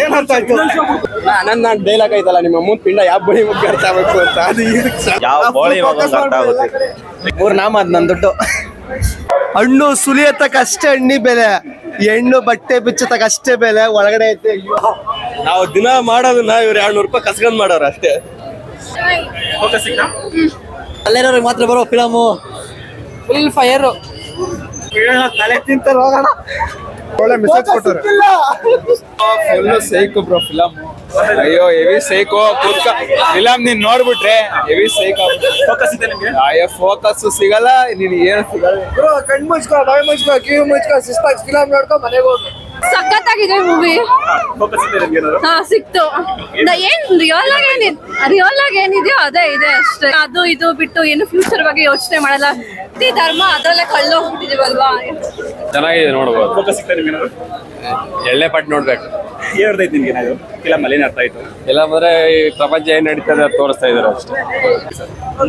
ಏನಂತ ಆಯ್ತು ನನ್ನ ಡೈಲಾಗ್ ಐತಲ್ಲ ನಿಮ್ಮ ಮುಂದ್ ಪಿಂಡ ಯಾವ ಬಳಿ ಮುಗ್ಗಿ ಅರ್ಥ ಆಗ್ಬೇಕು ಅಂತ ಅದು ಯಾವ ಬೋಳಿ ಅರ್ಥ ಆಗುತ್ತೆ. 3 ನಾಮ ಅದ್ ನನ್ ದುಡ್ಡು. ಹಣ್ಣು ಸುಲಿಯತಕ್ಕಷ್ಟೇ ಹಣ್ಣಿ ಬೆಲೆ, ಹೆಣ್ಣು ಬಟ್ಟೆ ಬಿಚ್ಚತಕ್ಕಷ್ಟೇ ಬೆಲೆ ಒಳಗಡೆ ಐತೆ. ನಾವು ದಿನ ಮಾಡೋದನ್ನ ಇವ್ರು 200 ರೂಪಾಯಿ ಕಸ್ಕೊಂಡ್ ಮಾಡೋರು ಅಷ್ಟೇ. ಅಲ್ಲೇನವ್ರಿಗೆ ಮಾತ್ರ ಬರೋ ಫಿಲಮು ಫುಲ್ ಫೈರ್. ತಲೆ ತಿಂತಾರೆ ಹೋಗೋಣ. ಒಳ್ಳೆ ಮೆಸೇಜ್ ಕೊಟ್ಟರು. Full psycho bro film. ಅಯ್ಯೋ ಹೆವಿ ಸೈಕು. ಫಿಲಮ್ ನೀನ್ ನೋಡ್ಬಿಟ್ರೆ ಹೆವಿ ಸೈಕ್. ಫೋಕಸ್ ಸಿಗಲ್ಲ, ನೀನ್ ಏನು ಸಿಗಲ್ಲ. ಕಣ್ ಮುಚ್ಕೋ, ಬಾಯಿ ಮುಚ್ಕೋ, ಕಿವಿ ಮುಚ್ಕೋ, ಶಿಸ್ತಾಗಿ ಫಿಲಮ್ ನೋಡ್ಕೊ ಮನೆಗೆ ಹೋಗು. ಸಖತ್ತಾಗಿದೆ ಮೂವಿ. ಹಾ ಸಿಕ್ತು. ಏನ್ ರಿಯಲ್ ಆಗಿ ಏನಿದೆಯೋ ಅದೇ ಇದೆ ಅಷ್ಟೇ. ಅದು ಇದು ಬಿಟ್ಟು ಏನು ಫ್ಯೂಚರ್ ಬಗ್ಗೆ ಯೋಚನೆ ಮಾಡಲ್ಲ. ಧರ್ಮ ಅದರಲ್ಲೇ ಕಳ್ಳು ಹೋಗ್ಬಿಟ್ಟಿದೀವಲ್ವಾ. ಚೆನ್ನಾಗಿದೆ, ನೋಡ್ಬೋದು. ಎಳ್ಳೆ ಪಟ್ಟು ನೋಡ್ಬೇಕು. ಏನರ್ತೈತಿ ನಿಮ್ಗೆ ಫಿಲಮ್ ಅಲ್ಲಿ ಏನ್ ಅರ್ಥ ಆಯ್ತು? ಇಲ್ಲ ಅಂದ್ರೆ ಈ ಪ್ರಪಂಚ ಏನ್ ನಡೀತದೆ ಅದು ತೋರಿಸ್ತಾ ಇದಾರೆ ಅಷ್ಟೇ.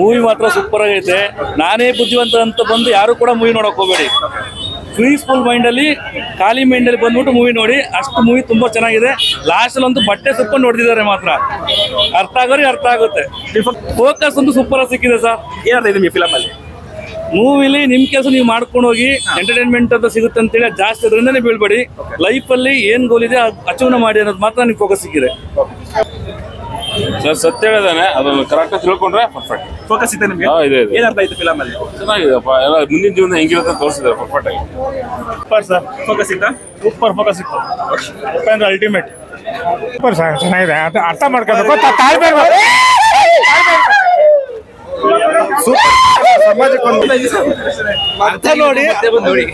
ಮೂವಿ ಮಾತ್ರ ಸೂಪರ್ ಆಗೈತೆ. ನಾನೇ ಬುದ್ಧಿವಂತ ಅಂತ ಬಂದು ಯಾರು ಕೂಡ ಮೂವಿ ನೋಡಕ್ ಹೋಗ್ಬೇಡಿ. ಪೀಸ್ಫುಲ್ ಮೈಂಡ್ ಅಲ್ಲಿ, ಖಾಲಿ ಮೈಂಡ್ ಅಲ್ಲಿ ಬಂದ್ಬಿಟ್ಟು ಮೂವಿ ನೋಡಿ. ಅಷ್ಟು ಮೂವಿ ತುಂಬಾ ಚೆನ್ನಾಗಿದೆ. ಲಾಸ್ಟ್ ಅಲ್ಲಿ ಒಂದು ಬಟ್ಟೆ ಸುತ್ಕೊಂಡು ನೋಡ್ತಿದ್ದಾರೆ ಮಾತ್ರ. ಅರ್ಥ ಆಗೋರಿಗೆ ಅರ್ಥ ಆಗುತ್ತೆ. ಫೋಕಸ್ ಒಂದು ಸೂಪರ್ ಆಗಿ ಸಿಕ್ಕಿದೆ ಸರ್. ಏನರ್ತೈತಿ ನಿಮ್ಗೆ ಫಿಲಮ್ ಅಲ್ಲಿ? ಮೂವಿಲಿ ನಿಮ್ ಕೆಲಸ ನೀವು ಮಾಡ್ಕೊಂಡು ಹೋಗಿ ಎಂಟರ್ಟೈನ್ಮೆಂಟ್ ಅಂತ ಸಿಗುತ್ತೆ ಅಂತೇಳಿ ಜಾಸ್ತಿ ಅದರಿಂದನೇ ಬೀಳ್ಬೇಡಿ. ಲೈಫ್ ಅಲ್ಲಿ ಏನ್ ಗೋಲ್ ಇದೆ ಅಚೀವ್ ಮಾಡಿ ಅನ್ನೋದು ಮಾತ್ರ ನಿಮ್ಗೆ ಫೋಕಸ್ ಸಿಕ್ಕಿದೆ ಸರ್. ಸತ್ಯ ಹೇಳಿದಾನೆ, ಅದನ್ನು ಕರೆಕ್ಟ್ ತಿಳ್ಕೊಂಡ್ರೆ ಪರ್ಫೆಕ್ಟ್. ಫೋಕಸ್ ಇದೆ ನಿಮ್ಗೆ? ಇದೆ. ಏನ್ ಅರ್ಥ ಆಯ್ತು ಫಿಲಮ್ ಅಲ್ಲಿ? ಚೆನ್ನಾಗಿದೆಪ್ಪ. ಎಲ್ಲ ಮುಂದಿನ ಜೀವನ ಹೆಂಗಿರುತ್ತೆ ತೋರಿಸಿದ್ದಾರೆ ಪರ್ಫೆಕ್ಟ್ ಆಗಿ. Super sir. ಫೋಕಸ್ ಇತ್ತಾ? ಸೂಪರ್ ಫೋಕಸ್ ಇತ್ತು. ಅಲ್ಟಿಮೇಟ್ ಸೂಪರ್ ಸರ್, ಚೆನ್ನಾಗಿದೆ. ಅದು ಅರ್ಥ ಮಾಡ್ಕೋಬೇಕು. ಸಮಾಜಕ್ಕೆ ನೋಡಿ.